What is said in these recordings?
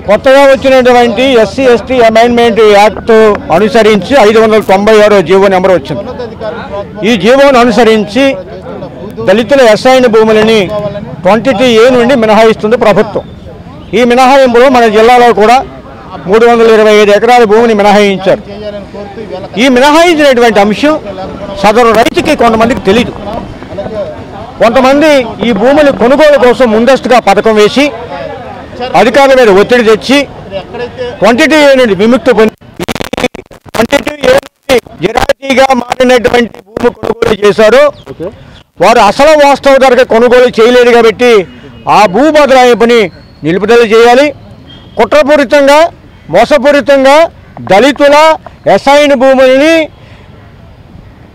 కొత్తగా వచ్చినటువంటి SC ST amendment act అనుసరించి 596 జీవో నెంబర్ వచ్చింది. ఈ జీవోను అనుసరించి దళితుల అసైన్ భూములని 22A నుండి మినహాయిస్తుంది ప్రభుత్వం. ఈ మినహాయింపులో మన జిల్లాలో కూడా 325 ఎకరాల భూమిని మినహాయించారు. ఈ మినహాయించినటువంటి అంశం సదరు రైతుకి కొంతమందికి తెలియదు. కొంతమంది ఈ భూముల కొనుగోలు కోసం ముందస్తుగా పథకం వేసి అధికారుల మీద ఒత్తిడి తెచ్చి 22A నుండి విముక్తి పొంది 22A నుండి జిరాయితీగా మారినటువంటి భూమి కొనుగోలు చేశారు. వారు అసలు వాస్తవ ధరకు కొనుగోలు చేయలేదు కాబట్టి ఆ భూ బదలాయింపుని నిలుపుదల చేయాలి. కుట్రపూరితంగా మోసపూరితంగా దళితుల అసైన్ భూములని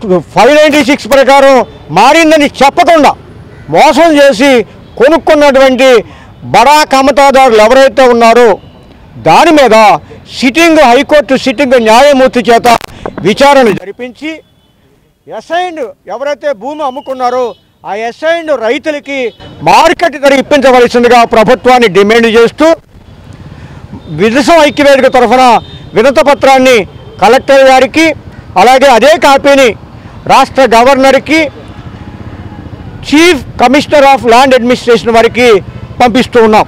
596 ప్రకారం మారిందని చెప్పకుండా మోసం చేసి కొనుక్కున్నటువంటి బడా కమతాదారులు ఎవరైతే ఉన్నారో దాని మీద హైకోర్టు సిట్టింగ్ న్యాయమూర్తి చేత విచారణ జరిపించి అసైన్ ఎవరైతే భూమి అమ్ముకున్నారో ఆ అసైన్ రైతులకి మార్కెట్ ధర ఇప్పించవలసిందిగా ప్రభుత్వాన్ని డిమాండ్ చేస్తూ విదేశం ఐక్యవేదిక తరఫున వినతి పత్రాన్ని కలెక్టర్ గారికి అలాగే అదే కాపీని రాష్ట్ర గవర్నర్కి chief commissioner of land administration వారికి పంపిస్తూ ఉన్నాం.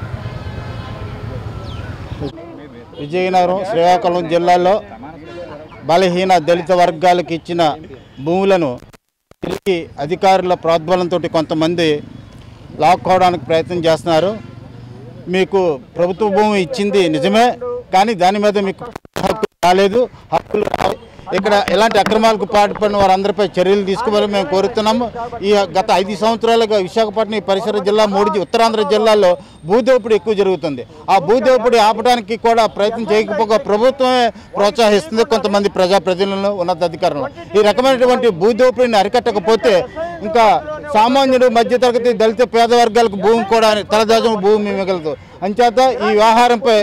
విజయనగరం శ్రీకాకుళం జిల్లాలో బలహీన దళిత వర్గాలకు ఇచ్చిన భూములను తిరిగి అధికారుల ప్రోద్బలంతో కొంతమంది లాక్కోవడానికి ప్రయత్నం చేస్తున్నారు. మీకు ప్రభుత్వ భూమి ఇచ్చింది నిజమే, కానీ దాని మీద మీకు హక్కు రాలేదు. హక్కులు ఇక్కడ ఎలాంటి అక్రమాలకు పాల్పడిన వారందరిపై చర్యలు తీసుకోవాలని మేము కోరుతున్నాము. ఈ గత 5 సంవత్సరాలుగా విశాఖపట్నం పరిసర జిల్లా 3 ఉత్తరాంధ్ర జిల్లాల్లో భూదోపిడీ ఎక్కువ జరుగుతుంది. ఆ భూదోపిడీ ఆపడానికి కూడా ప్రయత్నం చేయకపోగా ప్రభుత్వమే ప్రోత్సహిస్తుంది కొంతమంది ప్రజాప్రతినిధులను ఉన్నతాధికారులను. ఈ రకమైనటువంటి భూదోపిడీని అరికట్టకపోతే ఇంకా సామాన్యుడు మధ్యతరగతి దళిత పేద వర్గాలకు భూమి కూడా తలదాచం భూమి మిగలదు. అంచేత ఈ వ్యవహారంపై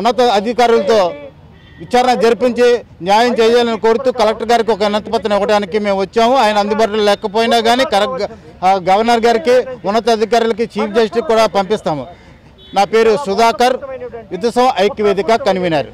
ఉన్నత అధికారులతో విచారణ జరిపించి న్యాయం చేయాలని కోరుతూ కలెక్టర్ గారికి ఒక వినతి పత్రం ఇవ్వడానికి మేము వచ్చాము. ఆయన అందుబాటులో లేకపోయినా కానీ గవర్నర్ గారికి ఉన్నతాధికారులకి చీఫ్ జస్టిస్ కూడా పంపిస్తాము. నా పేరు సుధాకర్, విద్యుత్ ఐక్యవేదిక కన్వీనర్.